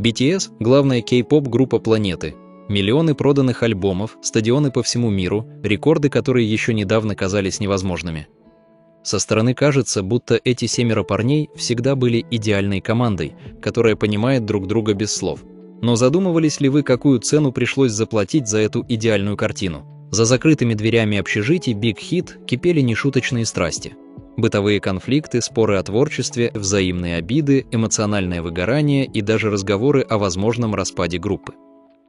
BTS – главная кей-поп-группа планеты. Миллионы проданных альбомов, стадионы по всему миру, рекорды, которые еще недавно казались невозможными. Со стороны кажется, будто эти 7 парней всегда были идеальной командой, которая понимает друг друга без слов. Но задумывались ли вы, какую цену пришлось заплатить за эту идеальную картину? За закрытыми дверями общежитий Big Hit кипели нешуточные страсти. Бытовые конфликты, споры о творчестве, взаимные обиды, эмоциональное выгорание и даже разговоры о возможном распаде группы.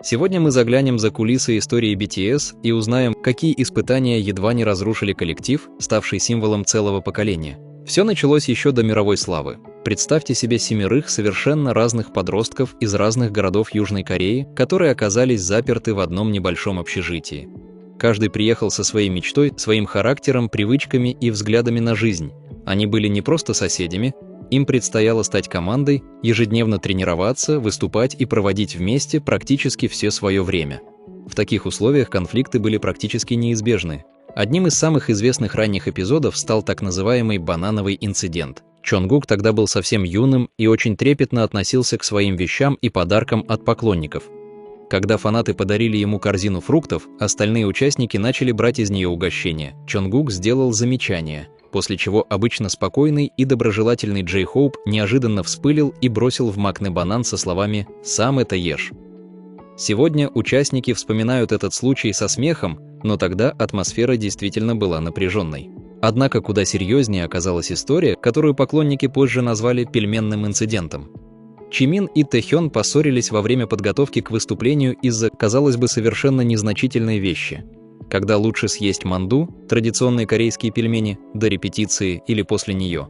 Сегодня мы заглянем за кулисы истории BTS и узнаем, какие испытания едва не разрушили коллектив, ставший символом целого поколения. Все началось еще до мировой славы. Представьте себе 7 совершенно разных подростков из разных городов Южной Кореи, которые оказались заперты в одном небольшом общежитии. Каждый приехал со своей мечтой, своим характером, привычками и взглядами на жизнь. Они были не просто соседями, им предстояло стать командой, ежедневно тренироваться, выступать и проводить вместе практически все свое время. В таких условиях конфликты были практически неизбежны. Одним из самых известных ранних эпизодов стал так называемый «банановый инцидент». Чонгук тогда был совсем юным и очень трепетно относился к своим вещам и подаркам от поклонников. Когда фанаты подарили ему корзину фруктов, остальные участники начали брать из нее угощения. Чонгук сделал замечание, после чего обычно спокойный и доброжелательный Джей Хоуп неожиданно вспылил и бросил в Макне банан со словами «сам это ешь». Сегодня участники вспоминают этот случай со смехом, но тогда атмосфера действительно была напряженной. Однако куда серьезнее оказалась история, которую поклонники позже назвали «пельменным инцидентом». Чимин и Тэхён поссорились во время подготовки к выступлению из-за, казалось бы, совершенно незначительной вещи. Когда лучше съесть манду, традиционные корейские пельмени, до репетиции или после нее.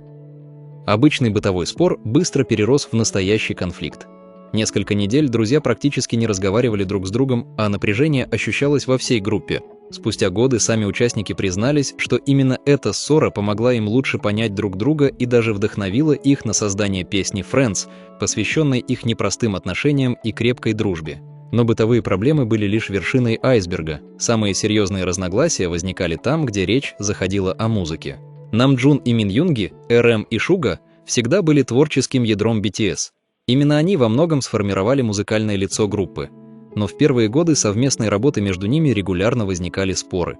Обычный бытовой спор быстро перерос в настоящий конфликт. Несколько недель друзья практически не разговаривали друг с другом, а напряжение ощущалось во всей группе. Спустя годы сами участники признались, что именно эта ссора помогла им лучше понять друг друга и даже вдохновила их на создание песни «Friends», посвященной их непростым отношениям и крепкой дружбе. Но бытовые проблемы были лишь вершиной айсберга. Самые серьезные разногласия возникали там, где речь заходила о музыке. Намджун и Миньюнги, RM и Шуга всегда были творческим ядром BTS. Именно они во многом сформировали музыкальное лицо группы. Но в первые годы совместной работы между ними регулярно возникали споры.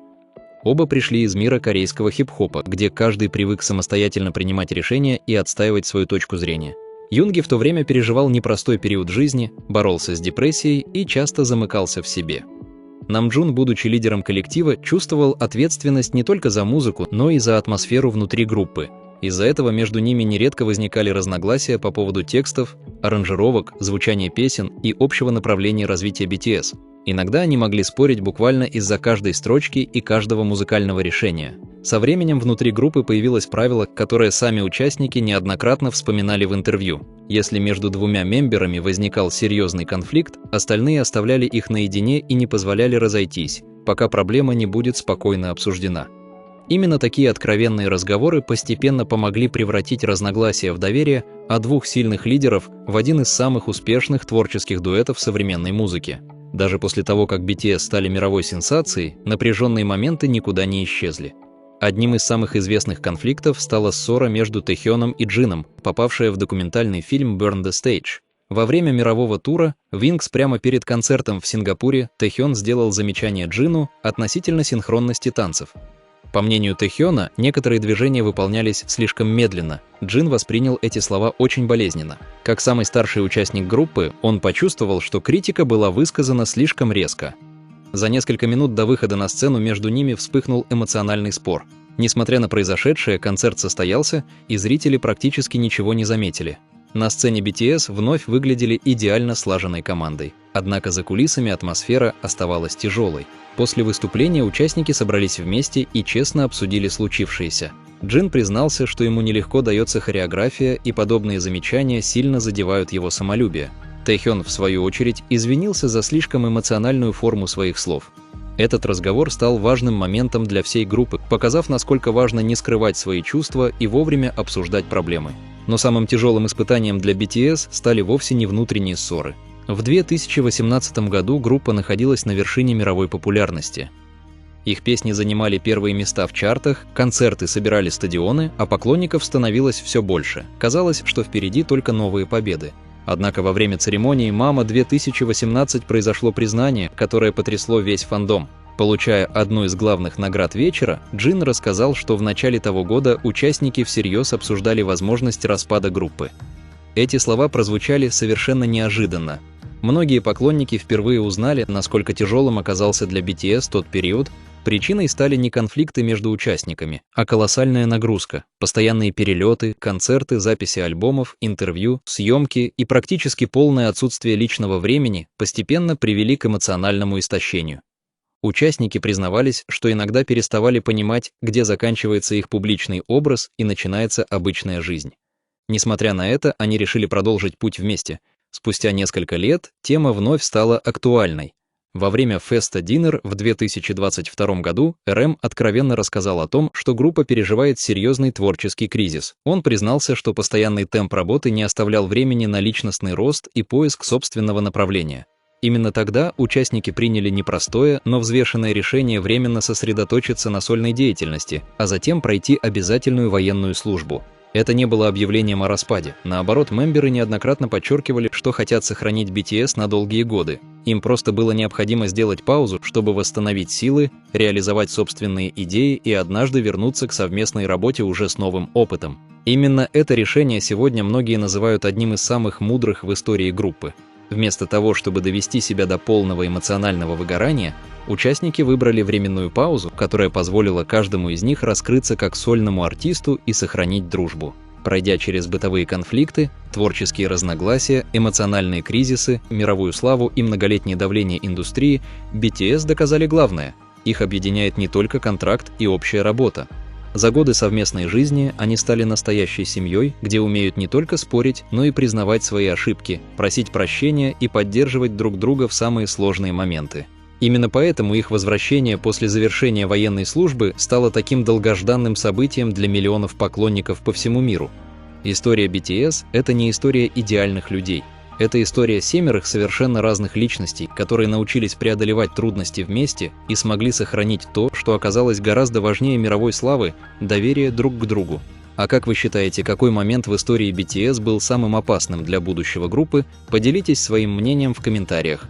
Оба пришли из мира корейского хип-хопа, где каждый привык самостоятельно принимать решения и отстаивать свою точку зрения. Юнги в то время переживал непростой период жизни, боролся с депрессией и часто замыкался в себе. Намджун, будучи лидером коллектива, чувствовал ответственность не только за музыку, но и за атмосферу внутри группы. Из-за этого между ними нередко возникали разногласия по поводу текстов, аранжировок, звучания песен и общего направления развития BTS. Иногда они могли спорить буквально из-за каждой строчки и каждого музыкального решения. Со временем внутри группы появилось правило, которое сами участники неоднократно вспоминали в интервью. Если между двумя мемберами возникал серьезный конфликт, остальные оставляли их наедине и не позволяли разойтись, пока проблема не будет спокойно обсуждена. Именно такие откровенные разговоры постепенно помогли превратить разногласия в доверие, а двух сильных лидеров в один из самых успешных творческих дуэтов современной музыки. Даже после того, как BTS стали мировой сенсацией, напряженные моменты никуда не исчезли. Одним из самых известных конфликтов стала ссора между Тэхёном и Джином, попавшая в документальный фильм «Burn the Stage». Во время мирового тура Wings прямо перед концертом в Сингапуре Тэхён сделал замечание Джину относительно синхронности танцев. По мнению Тэхёна, некоторые движения выполнялись слишком медленно. Джин воспринял эти слова очень болезненно. Как самый старший участник группы, он почувствовал, что критика была высказана слишком резко. За несколько минут до выхода на сцену между ними вспыхнул эмоциональный спор. Несмотря на произошедшее, концерт состоялся, и зрители практически ничего не заметили. На сцене BTS вновь выглядели идеально слаженной командой. Однако за кулисами атмосфера оставалась тяжелой. После выступления участники собрались вместе и честно обсудили случившееся. Джин признался, что ему нелегко дается хореография, и подобные замечания сильно задевают его самолюбие. Тэхён, в свою очередь, извинился за слишком эмоциональную форму своих слов. Этот разговор стал важным моментом для всей группы, показав, насколько важно не скрывать свои чувства и вовремя обсуждать проблемы. Но самым тяжелым испытанием для BTS стали вовсе не внутренние ссоры. В 2018 году группа находилась на вершине мировой популярности. Их песни занимали первые места в чартах, концерты собирали стадионы, а поклонников становилось все больше. Казалось, что впереди только новые победы. Однако во время церемонии «Мама 2018» произошло признание, которое потрясло весь фандом. Получая одну из главных наград вечера, Джин рассказал, что в начале того года участники всерьез обсуждали возможность распада группы. Эти слова прозвучали совершенно неожиданно. Многие поклонники впервые узнали, насколько тяжелым оказался для BTS тот период. Причиной стали не конфликты между участниками, а колоссальная нагрузка, постоянные перелеты, концерты, записи альбомов, интервью, съемки и практически полное отсутствие личного времени постепенно привели к эмоциональному истощению. Участники признавались, что иногда переставали понимать, где заканчивается их публичный образ и начинается обычная жизнь. Несмотря на это, они решили продолжить путь вместе. Спустя несколько лет тема вновь стала актуальной. Во время Festa Dinner в 2022 году РМ откровенно рассказал о том, что группа переживает серьезный творческий кризис. Он признался, что постоянный темп работы не оставлял времени на личностный рост и поиск собственного направления. Именно тогда участники приняли непростое, но взвешенное решение временно сосредоточиться на сольной деятельности, а затем пройти обязательную военную службу. Это не было объявлением о распаде. Наоборот, мемберы неоднократно подчеркивали, что хотят сохранить BTS на долгие годы. Им просто было необходимо сделать паузу, чтобы восстановить силы, реализовать собственные идеи и однажды вернуться к совместной работе уже с новым опытом. Именно это решение сегодня многие называют одним из самых мудрых в истории группы. Вместо того, чтобы довести себя до полного эмоционального выгорания, участники выбрали временную паузу, которая позволила каждому из них раскрыться как сольному артисту и сохранить дружбу. Пройдя через бытовые конфликты, творческие разногласия, эмоциональные кризисы, мировую славу и многолетнее давление индустрии, BTS доказали главное – их объединяет не только контракт и общая работа. За годы совместной жизни они стали настоящей семьей, где умеют не только спорить, но и признавать свои ошибки, просить прощения и поддерживать друг друга в самые сложные моменты. Именно поэтому их возвращение после завершения военной службы стало таким долгожданным событием для миллионов поклонников по всему миру. История BTS – это не история идеальных людей. Это история семерых совершенно разных личностей, которые научились преодолевать трудности вместе и смогли сохранить то, что оказалось гораздо важнее мировой славы – доверие друг к другу. А как вы считаете, какой момент в истории BTS был самым опасным для будущего группы? Поделитесь своим мнением в комментариях.